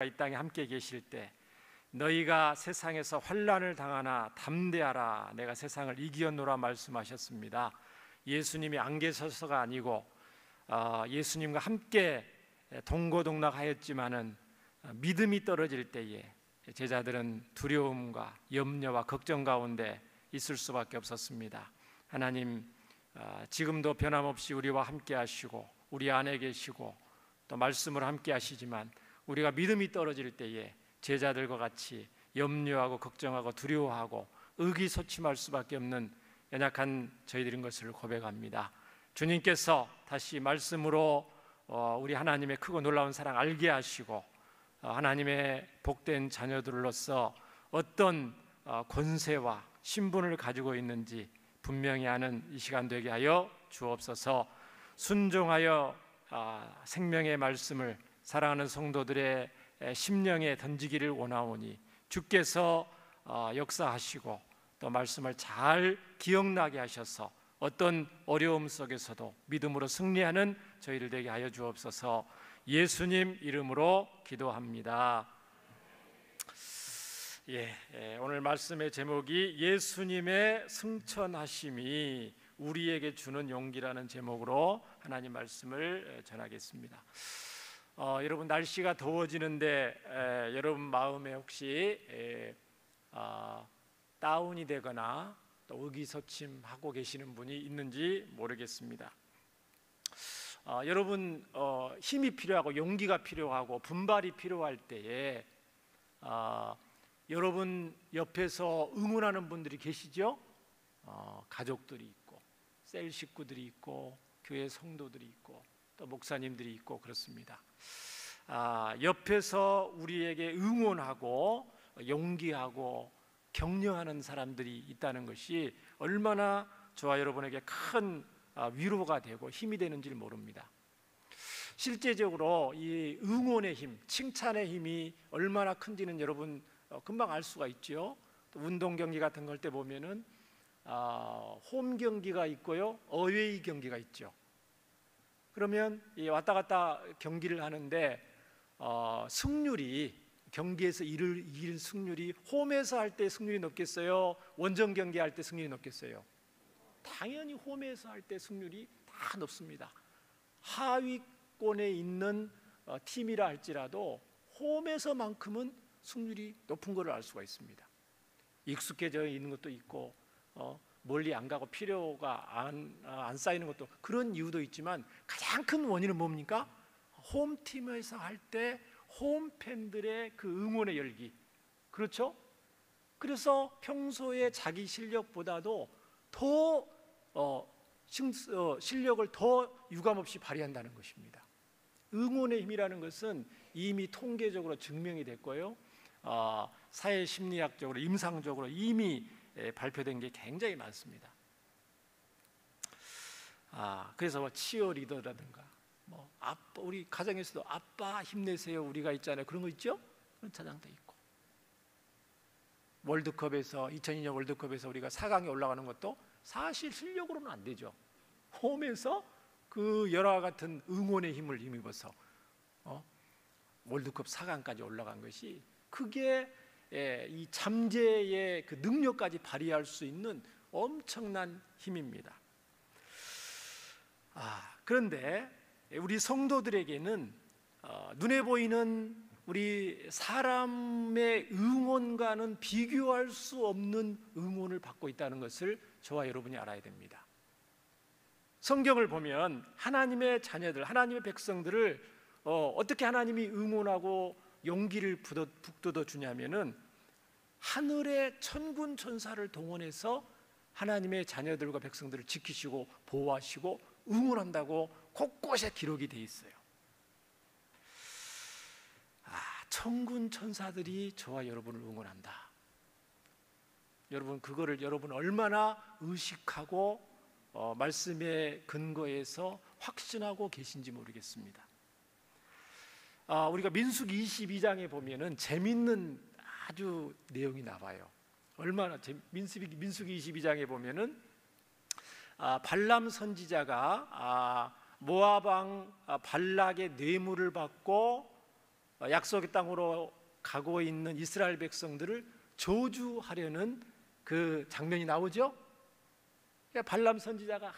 이 땅에 함께 계실 때 너희가 세상에서 환난을 당하나 담대하라 내가 세상을 이기었노라 말씀하셨습니다. 예수님이 안 계셔서가 아니고 예수님과 함께 동고동락하였지만은 믿음이 떨어질 때에 제자들은 두려움과 염려와 걱정 가운데 있을 수밖에 없었습니다. 하나님, 지금도 변함없이 우리와 함께 하시고 우리 안에 계시고 또 말씀을 함께 하시지만 우리가 믿음이 떨어질 때에 제자들과 같이 염려하고 걱정하고 두려워하고 의기소침할 수밖에 없는 연약한 저희들인 것을 고백합니다. 주님께서 다시 말씀으로 우리 하나님의 크고 놀라운 사랑 알게 하시고 하나님의 복된 자녀들로서 어떤 권세와 신분을 가지고 있는지 분명히 아는 이 시간 되게 하여 주옵소서. 순종하여 생명의 말씀을 사랑하는 성도들의 심령에 던지기를 원하오니 주께서 역사하시고 또 말씀을 잘 기억나게 하셔서 어떤 어려움 속에서도 믿음으로 승리하는 저희를 되게 하여 주옵소서. 예수님 이름으로 기도합니다. 오늘 말씀의 제목이 예수님의 승천하심이 우리에게 주는 용기라는 제목으로 하나님 말씀을 전하겠습니다. 여러분, 날씨가 더워지는데 여러분 마음에 혹시 다운이 되거나 또 의기소침하고 계시는 분이 있는지 모르겠습니다. 여러분, 힘이 필요하고 용기가 필요하고 분발이 필요할 때에 여러분 옆에서 응원하는 분들이 계시죠? 가족들이 있고 셀 식구들이 있고 교회 성도들이 있고 또 목사님들이 있고 그렇습니다. 옆에서 우리에게 응원하고 용기하고 격려하는 사람들이 있다는 것이 얼마나 저와 여러분에게 큰 위로가 되고 힘이 되는지를 모릅니다. 실제적으로 이 응원의 힘, 칭찬의 힘이 얼마나 큰지는 여러분 금방 알 수가 있죠. 또 운동 경기 같은 걸 때 보면은 홈 경기가 있고요, 어웨이 경기가 있죠. 그러면 왔다 갔다 경기를 하는데 승률이 경기에서 이길 승률이 홈에서 할 때 승률이 높겠어요? 원정 경기할 때 승률이 높겠어요? 당연히 홈에서 할 때 승률이 다 높습니다. 하위권에 있는 팀이라 할지라도 홈에서만큼은 승률이 높은 것을 알 수가 있습니다. 익숙해져 있는 것도 있고 멀리 안 가고 필요가 안 쌓이는 것도 그런 이유도 있지만 가장 큰 원인은 뭡니까? 홈팀에서 할 때 홈팬들의 그 응원의 열기, 그렇죠? 그래서 평소에 자기 실력보다도 더 실력을 더 유감없이 발휘한다는 것입니다. 응원의 힘이라는 것은 이미 통계적으로 증명이 됐고요, 사회심리학적으로 임상적으로 이미 발표된 게 굉장히 많습니다. 그래서 치어리더라든가 아빠, 우리 가정에서도 아빠 힘내세요 우리가 있잖아요. 그런 거 있죠? 그런 차장도 있고, 월드컵에서 2002년 월드컵에서 우리가 4강에 올라가는 것도 사실 실력으로는 안 되죠. 홈에서 그 열화 같은 응원의 힘을 힘입어서 월드컵 4강까지 올라간 것이 그게 이 잠재의 그 능력까지 발휘할 수 있는 엄청난 힘입니다. 그런데 우리 성도들에게는 눈에 보이는 우리 사람의 응원과는 비교할 수 없는 응원을 받고 있다는 것을 저와 여러분이 알아야 됩니다. 성경을 보면 하나님의 자녀들, 하나님의 백성들을 어떻게 하나님이 응원하고 용기를 북돋워 주냐면은 하늘의 천군 천사를 동원해서 하나님의 자녀들과 백성들을 지키시고 보호하시고 응원한다고 곳곳에 기록이 돼 있어요. 천군 천사들이 저와 여러분을 응원한다. 여러분, 그거를 여러분 얼마나 의식하고 말씀의 근거에서 확신하고 계신지 모르겠습니다. 우리가 민수기 22장에 보면은 재밌는 아주 내용이 나와요. 얼마나 민수기 22장에 보면은 발람 선지자가 모압 왕 발락의 뇌물을 받고 약속의 땅으로 가고 있는 이스라엘 백성들을 저주하려는 그 장면이 나오죠. 그러니까 발람 선지자가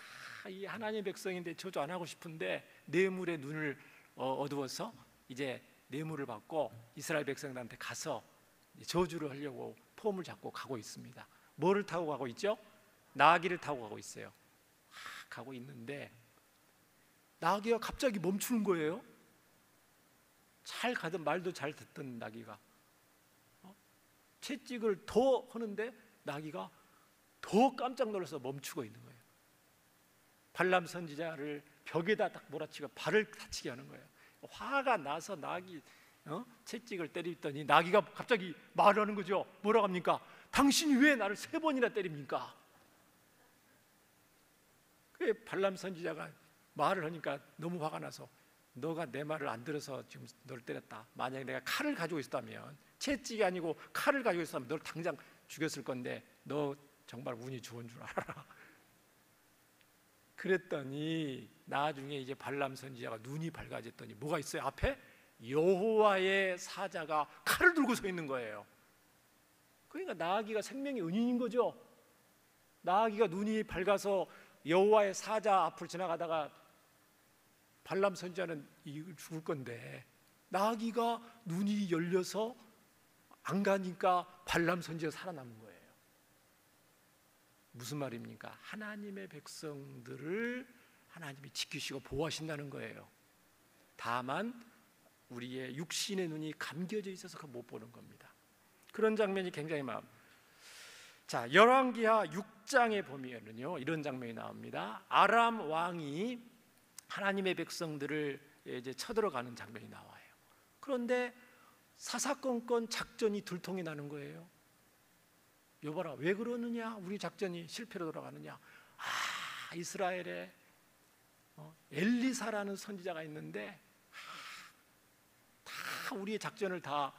이 하나님의 백성인데 저주 안 하고 싶은데 뇌물의 눈을 어두워서 이제 뇌물을 받고 이스라엘 백성들한테 가서 저주를 하려고 폼을 잡고 가고 있습니다. 뭐를 타고 가고 있죠? 나귀를 타고 가고 있어요. 가고 있는데 나귀가 갑자기 멈추는 거예요. 잘 가던 말도 잘 듣던 나귀가 채찍을 더 하는데 나귀가 더 깜짝 놀라서 멈추고 있는 거예요. 발람 선지자를 벽에다 딱 몰아치고 발을 다치게 하는 거예요. 화가 나서 나귀 채찍을 때리더니 나귀가 갑자기 말을 하는 거죠. 뭐라고 합니까? 당신이 왜 나를 3번이나 때립니까? 그 발람 선지자가 말을 하니까 너무 화가 나서 너가 내 말을 안 들어서 지금 너를 때렸다. 만약에 내가 칼을 가지고 있었다면, 채찍이 아니고 칼을 가지고 있었다면 너를 당장 죽였을 건데 너 정말 운이 좋은 줄 알아라. 그랬더니 나중에 이제 발람 선지자가 눈이 밝아졌더니 뭐가 있어요? 앞에 여호와의 사자가 칼을 들고 서 있는 거예요. 그러니까 나아기가 생명의 은인인 거죠. 나아기가 눈이 밝아서 여호와의 사자 앞을 지나가다가 발람 선지자는 죽을 건데 나아기가 눈이 열려서 안 가니까 발람 선지자가 살아남은 거예요. 무슨 말입니까? 하나님의 백성들을 하나님이 지키시고 보호하신다는 거예요. 다만 우리의 육신의 눈이 감겨져 있어서 못 보는 겁니다. 그런 장면이 굉장히 많아요. 자, 열왕기하 6장에 보면은요 이런 장면이 나옵니다. 아람 왕이 하나님의 백성들을 이제 쳐들어가는 장면이 나와요. 그런데 사사건건 작전이 들통이 나는 거예요. 여봐라, 왜 그러느냐? 우리 작전이 실패로 돌아가느냐? 이스라엘에 엘리사라는 선지자가 있는데 다 우리의 작전을 다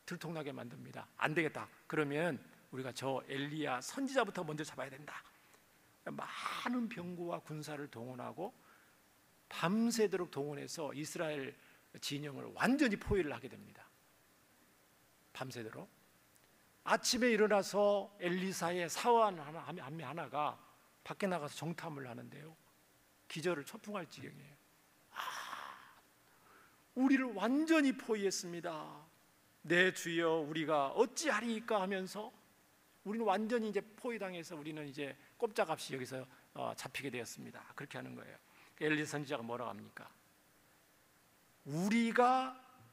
들통나게 만듭니다. 안 되겠다. 그러면 우리가 저 엘리야 선지자부터 먼저 잡아야 된다. 많은 병거와 군사를 동원하고 밤새도록 동원해서 이스라엘 진영을 완전히 포위를 하게 됩니다. 밤새도록. 아침에 일어나서 엘리사의 사원 하나가 밖에 나가서 정탐을 하는데요, 기절을 초풍할 지경이에요. 우리를 완전히 포위했습니다. 내 주여 우리가 어찌하리까 하면서 우리는 완전히 이제 포위당해서 우리는 이제 꼼짝없이 여기서 잡히게 되었습니다. 그렇게 하는 거예요. 엘리사 선지자가 뭐라고 합니까?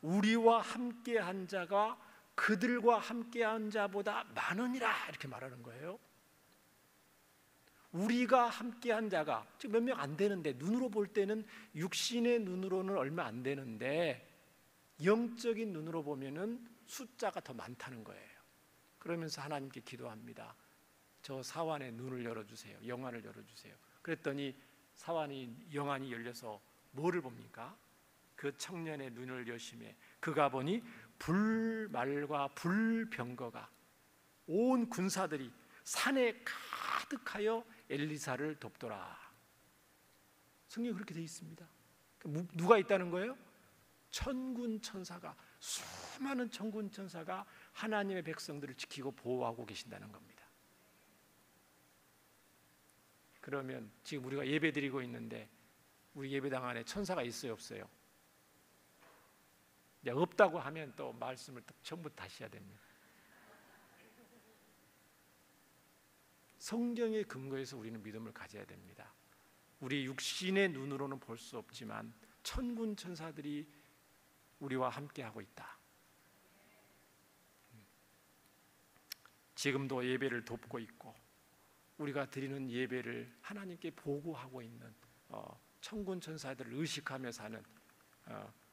우리와 함께한 자가 그들과 함께한 자보다 많으니라, 이렇게 말하는 거예요. 우리가 함께한 자가 지금 몇 명 안 되는데, 눈으로 볼 때는 육신의 눈으로는 얼마 안 되는데 영적인 눈으로 보면은 숫자가 더 많다는 거예요. 그러면서 하나님께 기도합니다. 저 사환의 눈을 열어주세요. 영안을 열어주세요. 그랬더니 사환이 영안이 열려서 뭐를 봅니까? 그 청년의 눈을 여심해 그가 보니 불말과 불병거가 온 군사들이 산에 가득하여 엘리사를 돕더라. 성경에 그렇게 되어 있습니다. 누가 있다는 거예요? 천군 천사가, 수많은 천군 천사가 하나님의 백성들을 지키고 보호하고 계신다는 겁니다. 그러면 지금 우리가 예배 드리고 있는데 우리 예배당 안에 천사가 있어요, 없어요? 없다고 하면 또 말씀을 처음부터 다시 해야 됩니다. 성경의 근거에서 우리는 믿음을 가져야 됩니다. 우리 육신의 눈으로는 볼 수 없지만 천군 천사들이 우리와 함께하고 있다. 지금도 예배를 돕고 있고 우리가 드리는 예배를 하나님께 보고하고 있는 천군 천사들을 의식하며 사는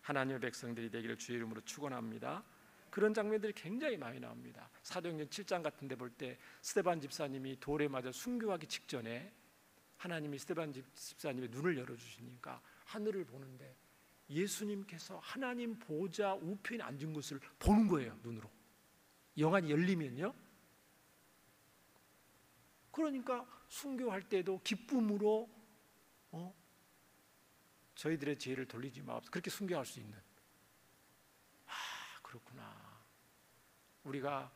하나님의 백성들이 되기를 주의 이름으로 축원합니다. 그런 장면들이 굉장히 많이 나옵니다. 사도행전 7장 같은 데 볼 때 스데반 집사님이 돌에 맞아 순교하기 직전에 하나님이 스데반 집사님의 눈을 열어주시니까 하늘을 보는데 예수님께서 하나님 보좌 우편에 앉은 것을 보는 거예요, 눈으로. 영안이 열리면요. 그러니까 순교할 때도 기쁨으로 저희들의 죄를 돌리지 마옵소서, 그렇게 순교할 수 있는 그렇구나. 우리가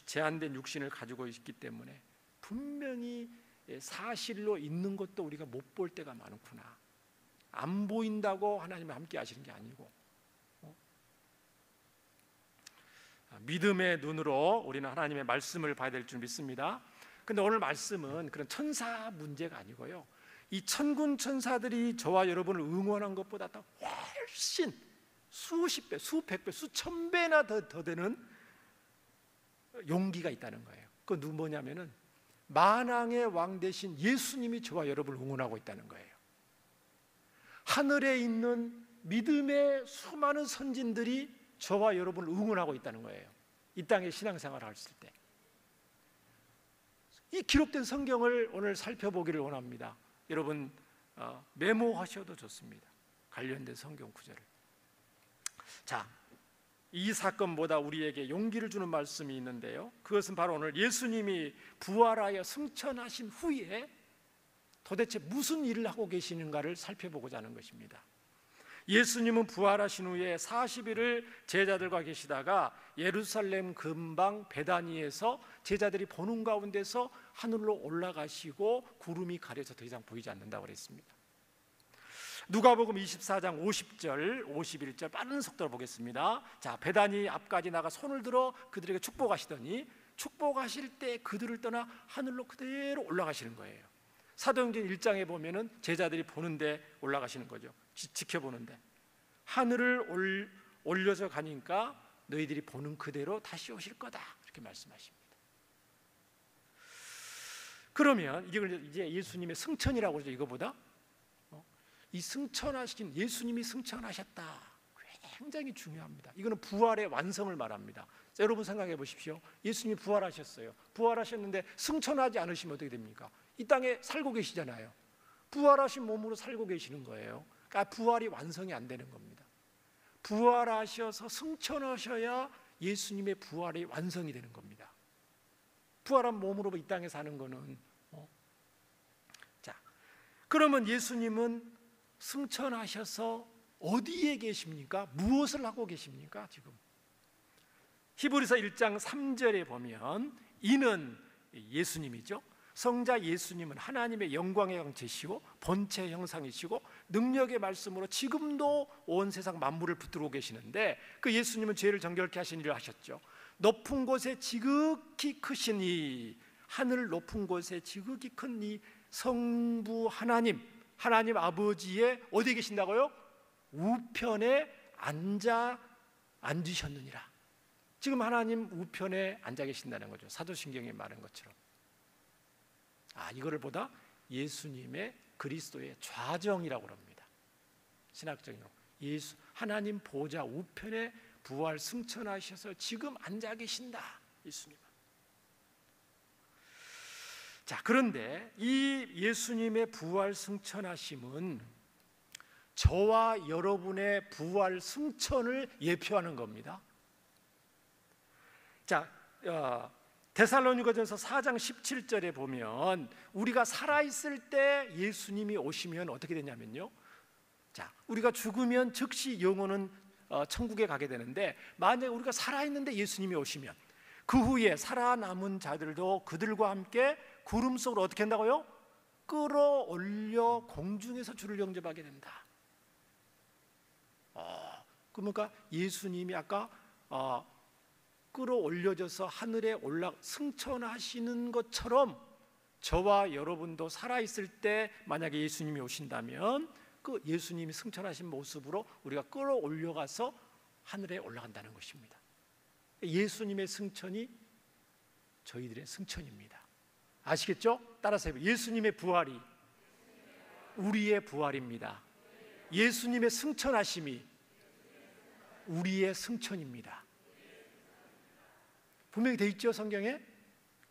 제한된 육신을 가지고 있기 때문에 분명히 사실로 있는 것도 우리가 못 볼 때가 많구나. 안 보인다고 하나님이 함께 하시는 게 아니고 믿음의 눈으로 우리는 하나님의 말씀을 봐야 될 줄 믿습니다. 근데 오늘 말씀은 그런 천사 문제가 아니고요, 이 천군 천사들이 저와 여러분을 응원한 것보다 더 훨씬 수십 배, 수백 배, 수천 배나 더 되는 용기가 있다는 거예요. 그건 뭐냐면은 만왕의 왕 되신 예수님이 저와 여러분을 응원하고 있다는 거예요. 하늘에 있는 믿음의 수많은 선진들이 저와 여러분을 응원하고 있다는 거예요. 이 땅에 신앙생활을 했을 때. 이 기록된 성경을 오늘 살펴보기를 원합니다. 여러분 메모하셔도 좋습니다. 관련된 성경 구절을. 자, 이 사건보다 우리에게 용기를 주는 말씀이 있는데요, 그것은 바로 오늘 예수님이 부활하여 승천하신 후에 도대체 무슨 일을 하고 계시는가를 살펴보고자 하는 것입니다. 예수님은 부활하신 후에 40일을 제자들과 계시다가 예루살렘 근방 베다니에서 제자들이 보는 가운데서 하늘로 올라가시고 구름이 가려서 더 이상 보이지 않는다고 그랬습니다. 누가복음 24장 50절 51절 빠른 속도로 보겠습니다. 자, 베다니 앞까지 나가 손을 들어 그들에게 축복하시더니 축복하실 때 그들을 떠나 하늘로 그대로 올라가시는 거예요. 사도행전 1장에 보면은 제자들이 보는데 올라가시는 거죠. 지켜보는데 하늘을 올려서 가니까 너희들이 보는 그대로 다시 오실 거다, 이렇게 말씀하십니다. 그러면 이제 예수님의 승천이라고 그러죠. 이거보다 이 승천하신 예수님이 승천하셨다, 굉장히 중요합니다. 이거는 부활의 완성을 말합니다. 자, 여러분 생각해 보십시오. 예수님이 부활하셨어요. 부활하셨는데 승천하지 않으시면 어떻게 됩니까? 이 땅에 살고 계시잖아요. 부활하신 몸으로 살고 계시는 거예요. 그러니까 부활이 완성이 안 되는 겁니다. 부활하셔서 승천하셔야 예수님의 부활이 완성이 되는 겁니다. 부활한 몸으로 이 땅에 사는 거는 자, 그러면 예수님은 승천하셔서 어디에 계십니까? 무엇을 하고 계십니까? 지금 히브리서 1장 3절에 보면 이는 예수님이죠. 성자 예수님은 하나님의 영광의 형체시고 본체 형상이시고 능력의 말씀으로 지금도 온 세상 만물을 붙들고 계시는데, 그 예수님은 죄를 정결케 하신 일을 하셨죠. 높은 곳에 지극히 크신 이 하늘 높은 곳에 지극히 큰 이 성부 하나님 아버지의 어디에 계신다고요? 우편에 앉으셨느니라. 지금 하나님 우편에 앉아 계신다는 거죠. 사도신경에 말한 것처럼. 이거를 보다 예수님의 그리스도의 좌정이라고 합니다. 신학적으로 하나님 보좌 우편에 부활 승천하셔서 지금 앉아 계신다, 예수님은. 자, 그런데 이 예수님의 부활 승천하심은 저와 여러분의 부활 승천을 예표하는 겁니다. 자, 데살로니가전서 4장 17절에 보면 우리가 살아있을 때 예수님이 오시면 어떻게 되냐면요, 자, 우리가 죽으면 즉시 영혼은 천국에 가게 되는데, 만약에 우리가 살아있는데 예수님이 오시면 그 후에 살아남은 자들도 그들과 함께 구름 속으로 어떻게 한다고요? 끌어올려 공중에서 주를 영접하게 된다. 그러니까 예수님이 아까 끌어올려져서 하늘에 승천하시는 것처럼 저와 여러분도 살아있을 때 만약에 예수님이 오신다면 그 예수님이 승천하신 모습으로 우리가 끌어올려가서 하늘에 올라간다는 것입니다. 예수님의 승천이 저희들의 승천입니다. 아시겠죠? 따라서 해봐요. 예수님의 부활이 우리의 부활입니다. 예수님의 승천하심이 우리의 승천입니다. 분명히 돼 있죠, 성경에?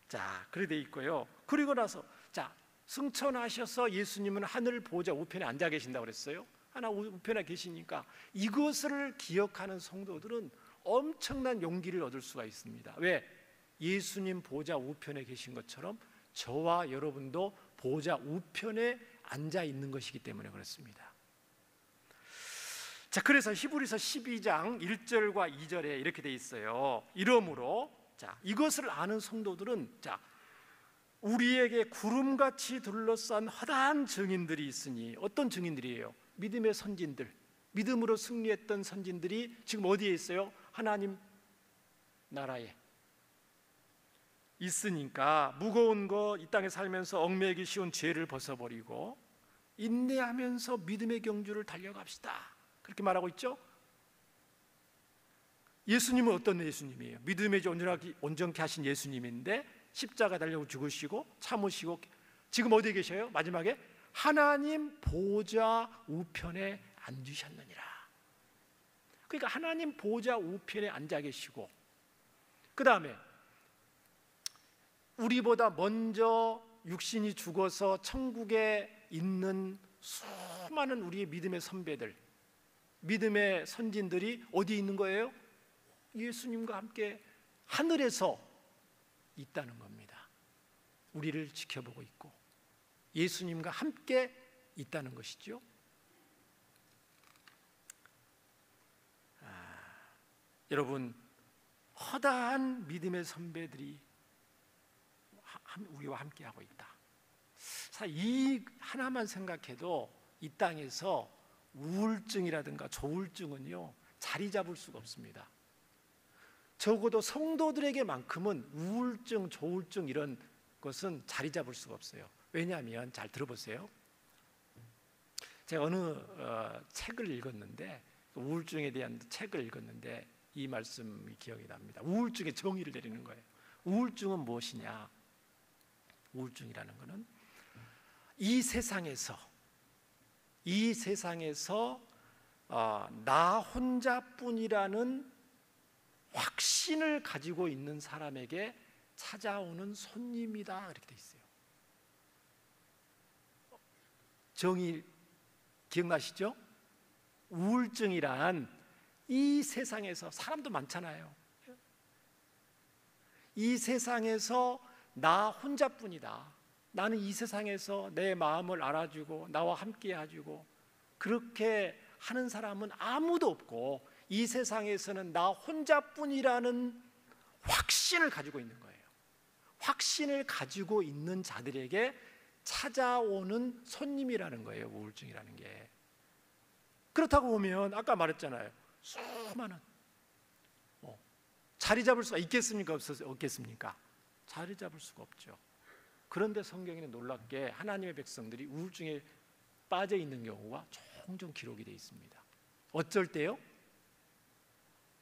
자, 그래 돼 있고요. 그리고 나서 자, 승천하셔서 예수님은 하늘 보좌 우편에 앉아 계신다고 그랬어요. 하나 우편에 계시니까 이것을 기억하는 성도들은 엄청난 용기를 얻을 수가 있습니다. 왜? 예수님 보좌 우편에 계신 것처럼 저와 여러분도 보좌 우편에 앉아 있는 것이기 때문에 그렇습니다. 자, 그래서 히브리서 12장 1절과 2절에 이렇게 돼 있어요. 이러므로 자, 이것을 아는 성도들은 자, 우리에게 구름같이 둘러싼 허다한 증인들이 있으니, 어떤 증인들이에요? 믿음의 선진들, 믿음으로 승리했던 선진들이 지금 어디에 있어요? 하나님 나라에 있으니까 무거운 거 이 땅에 살면서 얽매이기 쉬운 죄를 벗어버리고 인내하면서 믿음의 경주를 달려갑시다, 그렇게 말하고 있죠. 예수님은 어떤 예수님이에요? 믿음의 온전케 하신 예수님인데 십자가 달려 죽으시고 참으시고 지금 어디에 계셔요? 마지막에 하나님 보좌 우편에 앉으셨느니라. 그러니까 하나님 보좌 우편에 앉아 계시고, 그 다음에 우리보다 먼저 육신이 죽어서 천국에 있는 수많은 우리의 믿음의 선배들, 믿음의 선진들이 어디 있는 거예요? 예수님과 함께 하늘에서 있다는 겁니다. 우리를 지켜보고 있고 예수님과 함께 있다는 것이죠. 여러분, 허다한 믿음의 선배들이 우리와 함께 하고 있다. 사실 이 하나만 생각해도 이 땅에서 우울증이라든가 조울증은요 자리 잡을 수가 없습니다. 적어도 성도들에게만큼은 우울증, 조울증 이런 것은 자리 잡을 수가 없어요. 왜냐하면 잘 들어보세요. 제가 어느 책을 읽었는데, 우울증에 대한 책을 읽었는데 이 말씀이 기억이 납니다. 우울증의 정의를 내리는 거예요. 우울증은 무엇이냐? 우울증이라는 것은 이 세상에서 나 혼자뿐이라는 확신을 가지고 있는 사람에게 찾아오는 손님이다, 이렇게 돼 있어요. 정의 기억나시죠? 우울증이란 이 세상에서, 사람도 많잖아요, 이 세상에서 나 혼자뿐이다, 나는 이 세상에서 내 마음을 알아주고 나와 함께 해주고 그렇게 하는 사람은 아무도 없고 이 세상에서는 나 혼자뿐이라는 확신을 가지고 있는 거예요. 확신을 가지고 있는 자들에게 찾아오는 손님이라는 거예요, 우울증이라는 게. 그렇다고 보면 아까 말했잖아요, 수많은 자리 잡을 수가 있겠습니까? 없겠습니까? 자리 잡을 수가 없죠. 그런데 성경에는 놀랍게 하나님의 백성들이 우울증에 빠져 있는 경우가 종종 기록이 되어 있습니다. 어쩔 때요?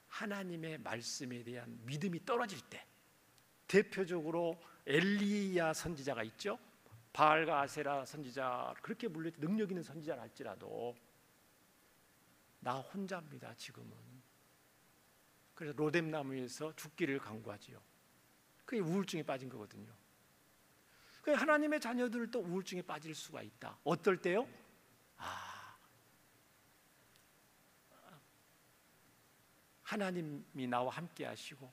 하나님의 말씀에 대한 믿음이 떨어질 때, 대표적으로 엘리야 선지자가 있죠. 바알과 아세라 선지자, 그렇게 불릴 때 능력 있는 선지자라 할지라도 나 혼자입니다 지금은. 그래서 로뎀나무에서 죽기를 간구하지요. 그게 우울증에 빠진 거거든요. 하나님의 자녀들도 우울증에 빠질 수가 있다. 어떨 때요? 하나님이 나와 함께 하시고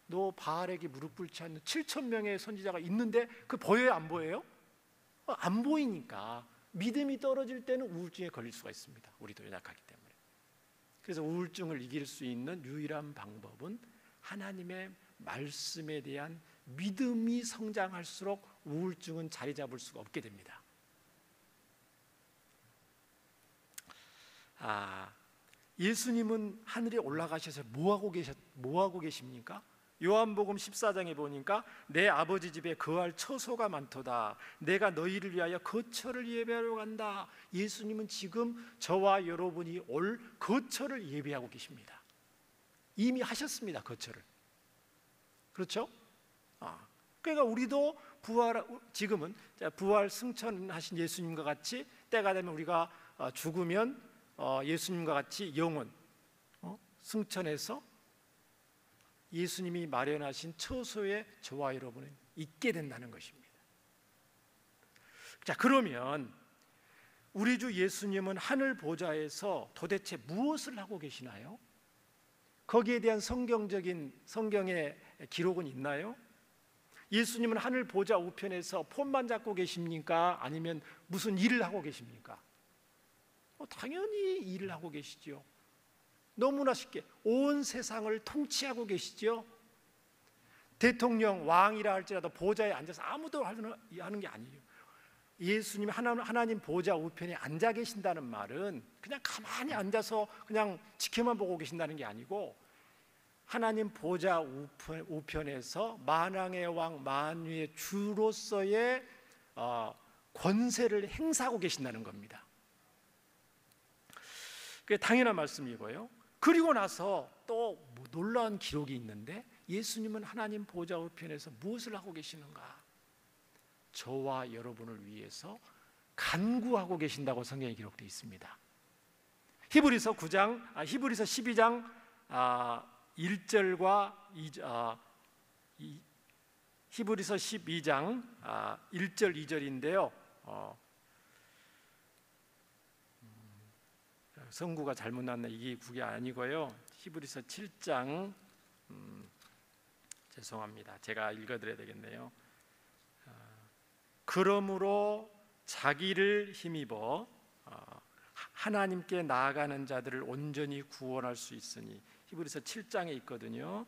너 바알에게 무릎 꿇지 않는 7,000명의 선지자가 있는데 그 보여요, 안 보여요? 안 보이니까 믿음이 떨어질 때는 우울증에 걸릴 수가 있습니다. 우리도 연약하기 때문에. 그래서 우울증을 이길 수 있는 유일한 방법은 하나님의 말씀에 대한 믿음이 성장할수록 우울증은 자리 잡을 수가 없게 됩니다. 예수님은 하늘에 올라가셔서 뭐 하고 계십니까? 요한복음 14장에 보니까 내 아버지 집에 거할 처소가 많도다. 내가 너희를 위하여 거처를 예배하러 간다. 예수님은 지금 저와 여러분이 올 거처를 예배하고 계십니다. 이미 하셨습니다, 거처를. 그렇죠? 그러니까 우리도 지금은 부활 승천하신 예수님과 같이 때가 되면 우리가 죽으면 예수님과 같이 영원 승천해서 예수님이 마련하신 처소에 저와 여러분은 있게 된다는 것입니다. 자, 그러면 우리 주 예수님은 하늘 보좌에서 도대체 무엇을 하고 계시나요? 거기에 대한 성경의 기록은 있나요? 예수님은 하늘 보좌 우편에서 폰만 잡고 계십니까? 아니면 무슨 일을 하고 계십니까? 당연히 일을 하고 계시죠. 너무나 쉽게 온 세상을 통치하고 계시죠. 대통령, 왕이라 할지라도 보좌에 앉아서 아무도 하는 게 아니에요. 예수님 하나님 보좌 우편에 앉아 계신다는 말은 그냥 가만히 앉아서 그냥 지켜만 보고 계신다는 게 아니고 하나님 보좌 우편에서 만왕의 왕 만유의 주로서의 권세를 행사하고 계신다는 겁니다. 그게 당연한 말씀이고요. 그리고 나서 또 놀라운 기록이 있는데 예수님은 하나님 보좌 우편에서 무엇을 하고 계시는가? 저와 여러분을 위해서 간구하고 계신다고 성경에 기록되어 있습니다. 히브리서 12장 1절과 히브리서 12장 1절 2절인데요. 성구가 잘못 났네. 이게 그게 아니고요. 히브리서 7장 죄송합니다. 제가 읽어드려야 되겠네요. 그러므로 자기를 힘입어 하나님께 나아가는 자들을 온전히 구원할 수 있으니 히브리서 7장에 있거든요.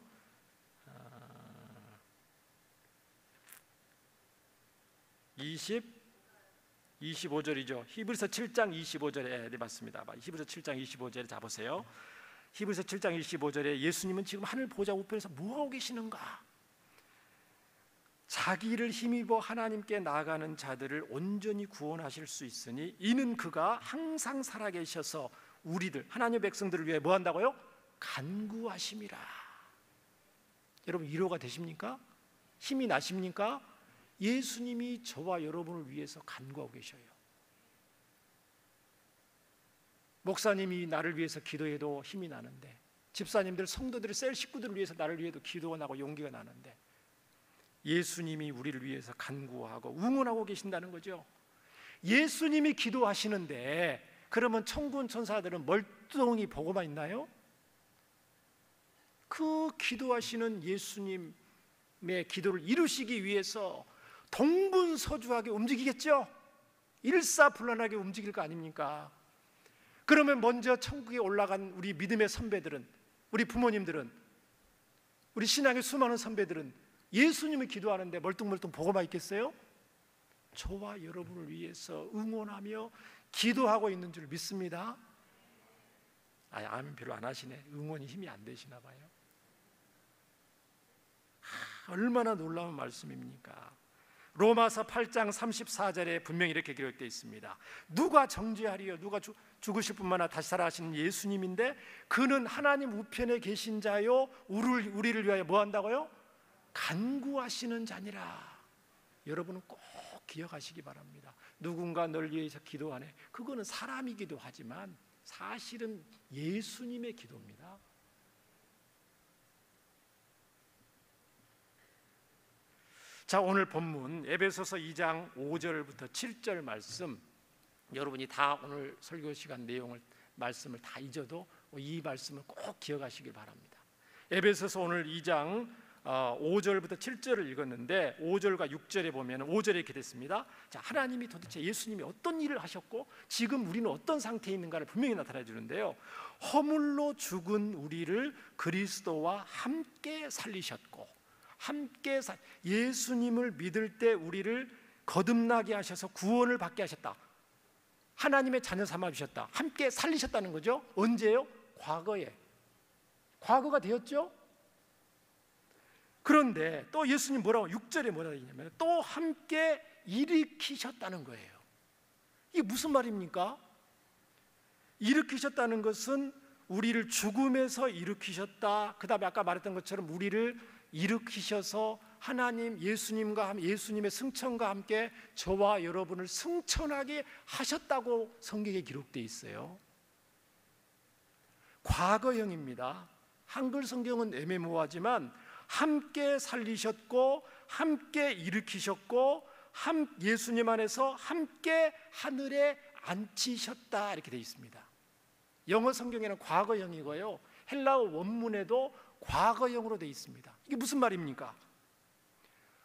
25절이죠. 히브리서 7장 25절에 네, 맞습니다. 히브리서 7장 25절에 잡으세요. 히브리서 7장 25절에 예수님은 지금 하늘 보좌 우편에서 뭐하고 계시는가? 자기를 힘입어 하나님께 나아가는 자들을 온전히 구원하실 수 있으니 이는 그가 항상 살아계셔서 우리들 하나님의 백성들을 위해 뭐 한다고요? 간구하심이라. 여러분 위로가 되십니까? 힘이 나십니까? 예수님이 저와 여러분을 위해서 간구하고 계셔요. 목사님이 나를 위해서 기도해도 힘이 나는데, 집사님들, 성도들의 셀 식구들을 위해서 나를 위해도 기도가 나고 용기가 나는데, 예수님이 우리를 위해서 간구하고 응원하고 계신다는 거죠. 예수님이 기도하시는데 그러면 천군 천사들은 멀뚱히 보고만 있나요? 그 기도하시는 예수님의 기도를 이루시기 위해서 동분서주하게 움직이겠죠. 일사불란하게 움직일 거 아닙니까? 그러면 먼저 천국에 올라간 우리 믿음의 선배들은, 우리 부모님들은, 우리 신앙의 수많은 선배들은 예수님을 기도하는데 멀뚱멀뚱 보고만 있겠어요? 저와 여러분을 위해서 응원하며 기도하고 있는 줄 믿습니다. 아멘 별로 안 하시네. 응원이 힘이 안 되시나 봐요. 얼마나 놀라운 말씀입니까? 로마서 8장 34절에 분명히 이렇게 기록되어 있습니다. 누가 정죄하리요? 누가 죽으실 뿐만 아니라 다시 살아가시는 예수님인데 그는 하나님 우편에 계신 자요 우리를 위하여 뭐 한다고요? 간구하시는 자니라. 여러분은 꼭 기억하시기 바랍니다. 누군가 널 위해서 기도하네. 그거는 사람이기도 하지만 사실은 예수님의 기도입니다. 자, 오늘 본문 에베소서 2장 5절부터 7절 말씀, 여러분이 다 오늘 설교 시간 내용을 말씀을 다 잊어도 이 말씀을 꼭 기억하시길 바랍니다. 에베소서 오늘 2장 5절부터 7절을 읽었는데 5절과 6절에 보면 5절에 이렇게 됐습니다. 자, 하나님이 도대체 예수님이 어떤 일을 하셨고 지금 우리는 어떤 상태에 있는가를 분명히 나타내 주는데요. 허물로 죽은 우리를 그리스도와 함께 살리셨고, 예수님을 믿을 때 우리를 거듭나게 하셔서 구원을 받게 하셨다. 하나님의 자녀 삼아 주셨다. 함께 살리셨다는 거죠. 언제요? 과거에. 과거가 되었죠. 그런데 또 예수님 뭐라고 6절에 뭐라고 했냐면 또 함께 일으키셨다는 거예요. 이게 무슨 말입니까? 일으키셨다는 것은 우리를 죽음에서 일으키셨다. 그 다음에 아까 말했던 것처럼 우리를 일으키셔서 하나님 예수님과 예수님의 승천과 함께 저와 여러분을 승천하게 하셨다고 성경에 기록되어 있어요. 과거형입니다. 한글 성경은 애매모호하지만 함께 살리셨고 함께 일으키셨고 예수님 안에서 함께 하늘에 앉히셨다 이렇게 되어 있습니다. 영어 성경에는 과거형이고요, 헬라어 원문에도 과거형으로 되어 있습니다. 이게 무슨 말입니까?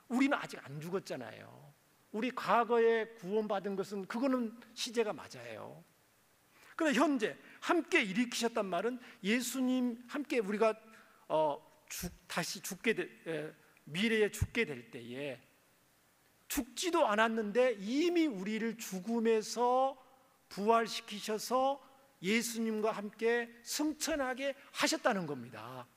우리는 아직 안 죽었잖아요. 우리 과거에 구원받은 것은 그거는 시제가 맞아요. 그런데 현재 함께 일으키셨단 말은 예수님 함께 우리가 다시 미래에 죽게 될 때에 죽지도 않았는데 이미 우리를 죽음에서 부활시키셔서 예수님과 함께 승천하게 하셨다는 겁니다.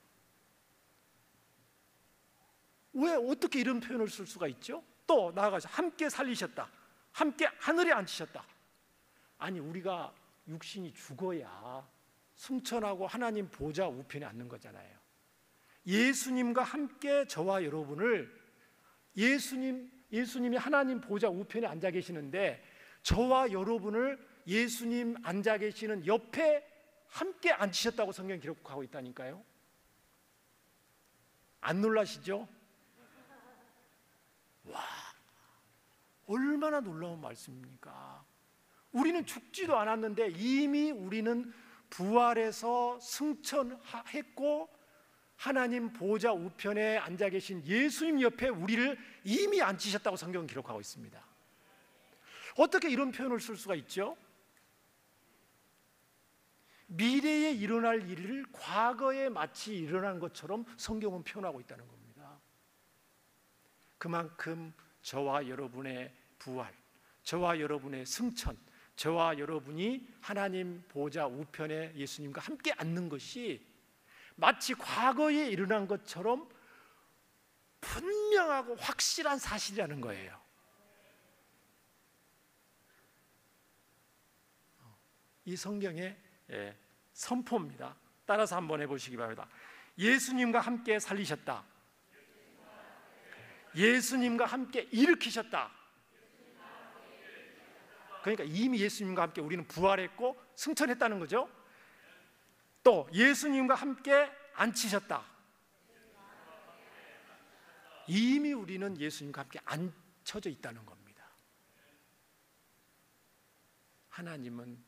왜 어떻게 이런 표현을 쓸 수가 있죠? 또 나아가서 함께 살리셨다, 함께 하늘에 앉히셨다. 아니, 우리가 육신이 죽어야 승천하고 하나님 보좌 우편에 앉는 거잖아요. 예수님과 함께 저와 여러분을 예수님이 하나님 보좌 우편에 앉아 계시는데 저와 여러분을 예수님 앉아 계시는 옆에 함께 앉히셨다고 성경이 기록하고 있다니까요. 안 놀라시죠? 와, 얼마나 놀라운 말씀입니까? 우리는 죽지도 않았는데 이미 우리는 부활해서 승천했고 하나님 보좌 우편에 앉아 계신 예수님 옆에 우리를 이미 앉히셨다고 성경은 기록하고 있습니다. 어떻게 이런 표현을 쓸 수가 있죠? 미래에 일어날 일을 과거에 마치 일어난 것처럼 성경은 표현하고 있다는 겁니다. 그만큼 저와 여러분의 부활, 저와 여러분의 승천, 저와 여러분이 하나님 보좌 우편에 예수님과 함께 앉는 것이 마치 과거에 일어난 것처럼 분명하고 확실한 사실이라는 거예요. 이 성경의 선포입니다. 따라서 한번 해보시기 바랍니다. 예수님과 함께 살리셨다, 예수님과 함께 일으키셨다. 그러니까 이미 예수님과 함께 우리는 부활했고 승천했다는 거죠. 또 예수님과 함께 앉히셨다. 이미 우리는 예수님과 함께 앉혀져 있다는 겁니다. 하나님은,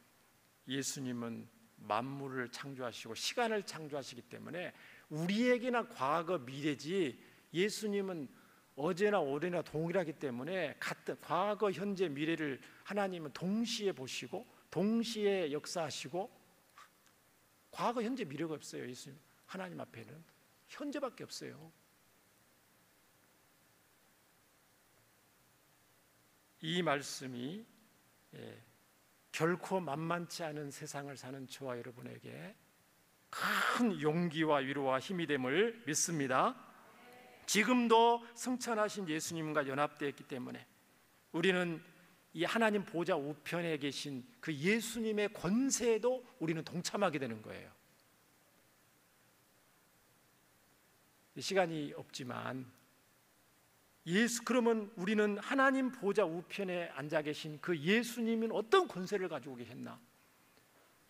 예수님은 만물을 창조하시고 시간을 창조하시기 때문에 우리에게나 과거 미래지, 예수님은 어제나 오늘이나 동일하기 때문에 같은 과거 현재 미래를 하나님은 동시에 보시고 동시에 역사하시고, 과거 현재 미래가 없어요. 예수님, 하나님 앞에는 현재밖에 없어요. 이 말씀이 결코 만만치 않은 세상을 사는 저와 여러분에게 큰 용기와 위로와 힘이 됨을 믿습니다. 지금도 승천하신 예수님과 연합되어 있기 때문에 우리는 이 하나님 보좌 우편에 계신 그 예수님의 권세에도 우리는 동참하게 되는 거예요. 시간이 없지만 그러면 우리는 하나님 보좌 우편에 앉아 계신 그 예수님은 어떤 권세를 가지고 계셨나?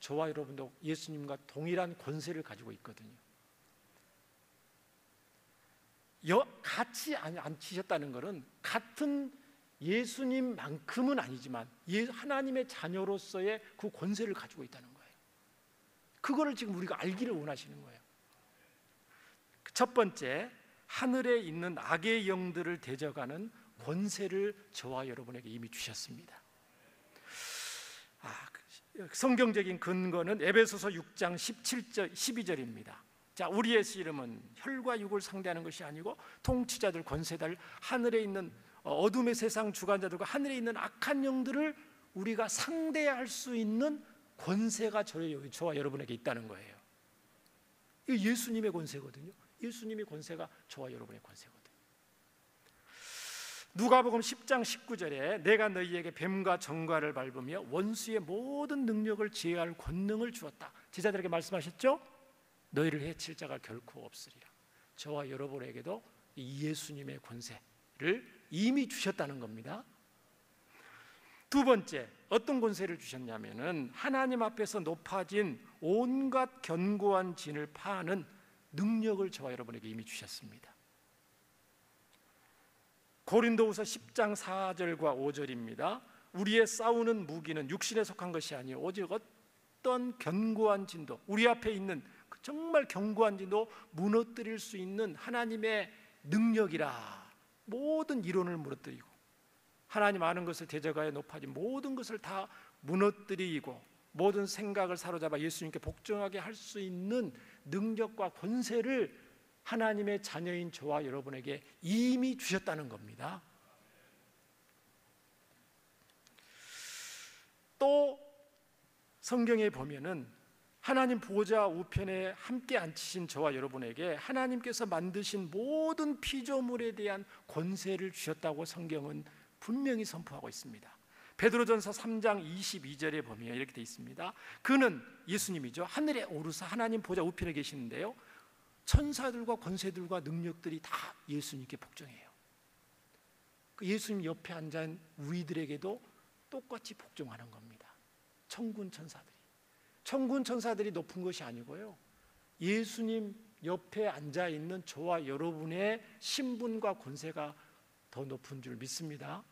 저와 여러분도 예수님과 동일한 권세를 가지고 있거든요. 같이 앉히셨다는 것은 같은 예수님만큼은 아니지만 하나님의 자녀로서의 그 권세를 가지고 있다는 거예요. 그거를 지금 우리가 알기를 원하시는 거예요. 첫 번째, 하늘에 있는 악의 영들을 대적하는 권세를 저와 여러분에게 이미 주셨습니다. 성경적인 근거는 에베소서 6장 17절 12절입니다. 자, 우리의 씨름은 혈과 육을 상대하는 것이 아니고 통치자들, 권세자들, 하늘에 있는 어둠의 세상 주관자들과 하늘에 있는 악한 영들을 우리가 상대할 수 있는 권세가 저와 여러분에게 있다는 거예요. 이게 예수님의 권세거든요. 예수님의 권세가 저와 여러분의 권세거든요. 누가복음 10장 19절에 내가 너희에게 뱀과 정갈을 밟으며 원수의 모든 능력을 제어할 권능을 주었다. 제자들에게 말씀하셨죠? 너희를 해칠 자가 결코 없으리라. 저와 여러분에게도 이 예수님의 권세를 이미 주셨다는 겁니다. 두 번째, 어떤 권세를 주셨냐면은 하나님 앞에서 높아진 온갖 견고한 진을 파하는 능력을 저와 여러분에게 이미 주셨습니다. 고린도후서 10장 4절과 5절입니다. 우리의 싸우는 무기는 육신에 속한 것이 아니요 오직 어떤 견고한 진도, 우리 앞에 있는 정말 견고한 진도 무너뜨릴 수 있는 하나님의 능력이라. 모든 이론을 무너뜨리고 하나님 아는 것을 대적하여 높아진 모든 것을 다 무너뜨리고 모든 생각을 사로잡아 예수님께 복종하게 할 수 있는 능력과 권세를 하나님의 자녀인 저와 여러분에게 이미 주셨다는 겁니다. 또 성경에 보면은 하나님 보좌 우편에 함께 앉히신 저와 여러분에게 하나님께서 만드신 모든 피조물에 대한 권세를 주셨다고 성경은 분명히 선포하고 있습니다. 베드로전서 3장 22절에 보면 이렇게 되어 있습니다. 그는 예수님이죠. 하늘에 오르사 하나님 보좌 우편에 계시는데요, 천사들과 권세들과 능력들이 다 예수님께 복종해요. 그 예수님 옆에 앉은 우리들에게도 똑같이 복종하는 겁니다. 천군 천사들이 높은 것이 아니고요, 예수님 옆에 앉아 있는 저와 여러분의 신분과 권세가 더 높은 줄 믿습니다.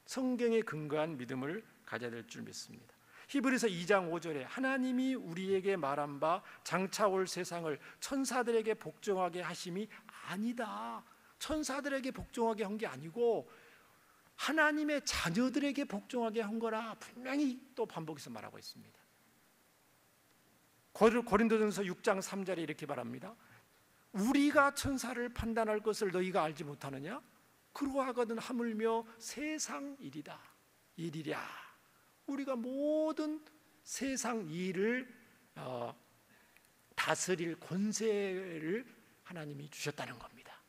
성경에 근거한 믿음을 가져야 될 줄 믿습니다. 히브리서 2장 5절에 하나님이 우리에게 말한 바 장차 올 세상을 천사들에게 복종하게 하심이 아니다. 천사들에게 복종하게 한 게 아니고 하나님의 자녀들에게 복종하게 한 거라 분명히 또 반복해서 말하고 있습니다. 고린도전서 6장 3절에 이렇게 말합니다. 우리가 천사를 판단할 것을 너희가 알지 못하느냐? 그러하거든 하물며 세상 일이다. 일이랴. 우리가 모든 세상 일을 다스릴 권세를 하나님이 주셨다는 겁니다.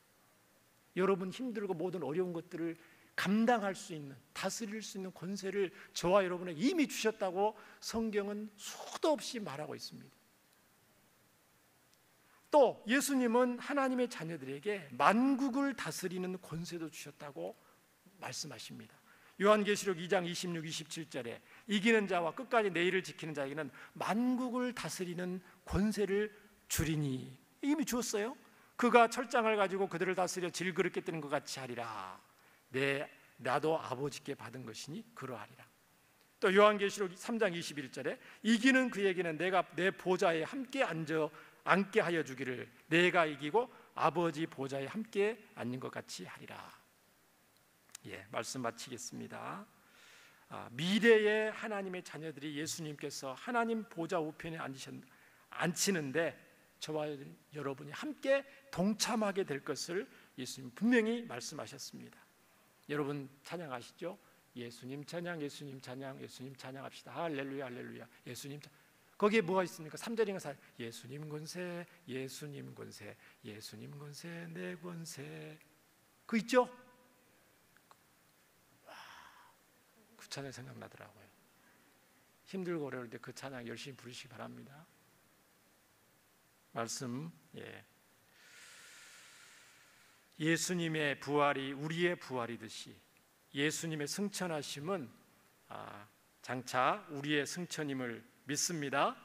여러분 힘들고 모든 어려운 것들을 감당할 수 있는, 다스릴 수 있는 권세를 저와 여러분에게 이미 주셨다고 성경은 수도 없이 말하고 있습니다. 또 예수님은 하나님의 자녀들에게 만국을 다스리는 권세도 주셨다고 말씀하십니다. 요한계시록 2장 26, 27절에 이기는 자와 끝까지 내 일을 지키는 자에게는 만국을 다스리는 권세를 주리니, 이미 주었어요. 그가 철장을 가지고 그들을 다스려 질그릇게 뜨는 것 같이 하리라. 나도 아버지께 받은 것이니 그러하리라. 또 요한계시록 3장 21절에 이기는 그에게는 내가 내 보좌에 함께 앉게 하여 주기를, 내가 이기고 아버지 보좌에 함께 앉는 것 같이 하리라. 말씀 마치겠습니다. 미래의 하나님의 자녀들이 예수님께서 하나님 보좌 우편에 앉히는데 저와 여러분이 함께 동참하게 될 것을 예수님 분명히 말씀하셨습니다. 여러분 찬양하시죠? 예수님 찬양, 예수님 찬양, 예수님 찬양합시다. 할렐루야, 할렐루야. 예수님 찬양. 거기에 뭐가 있습니까? 3절인가 4절. 예수님 권세, 예수님 권세, 예수님 권세, 내 권세. 그 있죠? 그 찬양 생각나더라고요. 힘들고 어려울 때 그 찬양 열심히 부르시기 바랍니다. 말씀, 예수님의 부활이 우리의 부활이듯이 예수님의 승천하심은 장차 우리의 승천임을 믿습니다.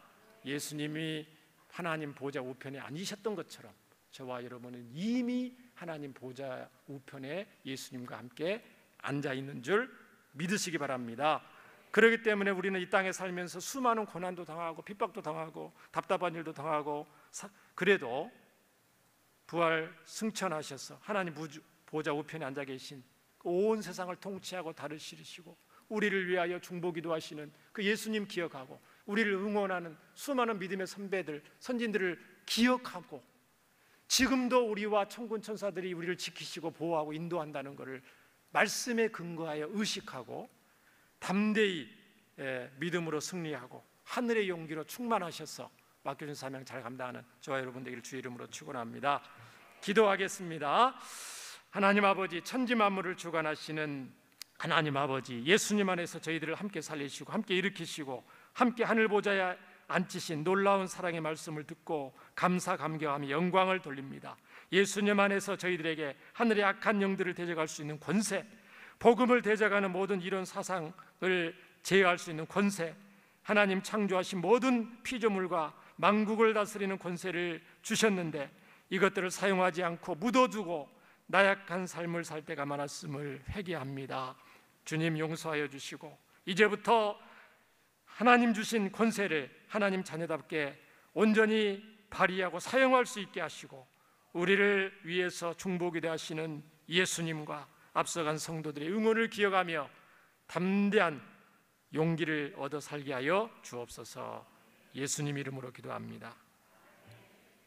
예수님이 하나님 보좌 우편에 앉으셨던 것처럼 저와 여러분은 이미 하나님 보좌 우편에 예수님과 함께 앉아 있는 줄 믿으시기 바랍니다. 그렇기 때문에 우리는 이 땅에 살면서 수많은 고난도 당하고 핍박도 당하고 답답한 일도 당하고, 그래도 부활 승천하셔서 하나님 보좌 우편에 앉아 계신 온 세상을 통치하고 다스리시고 우리를 위하여 중보기도 하시는 그 예수님 기억하고, 우리를 응원하는 수많은 믿음의 선배들, 선진들을 기억하고, 지금도 우리와 천군 천사들이 우리를 지키시고 보호하고 인도한다는 것을 말씀에 근거하여 의식하고 담대히 믿음으로 승리하고 하늘의 용기로 충만하셔서 맡겨준 사명 잘 감당하는 저와 여러분 되기를 주의 이름으로 축원합니다. 기도하겠습니다. 하나님 아버지, 천지 만물을 주관하시는 하나님 아버지, 예수님 안에서 저희들을 함께 살리시고 함께 일으키시고 함께 하늘 보좌에 앉히신 놀라운 사랑의 말씀을 듣고 감사 감격하며 영광을 돌립니다. 예수님 안에서 저희들에게 하늘의 악한 영들을 대적할 수 있는 권세, 복음을 대적하는 모든 이런 사상을 제어할 수 있는 권세, 하나님 창조하신 모든 피조물과 만국을 다스리는 권세를 주셨는데 이것들을 사용하지 않고 묻어두고 나약한 삶을 살 때가 많았음을 회개합니다. 주님 용서하여 주시고 이제부터 하나님 주신 권세를 하나님 자녀답게 온전히 발휘하고 사용할 수 있게 하시고, 우리를 위해서 중보기도 하시는 예수님과 앞서간 성도들의 응원을 기억하며 담대한 용기를 얻어 살게 하여 주옵소서. 예수님 이름으로 기도합니다.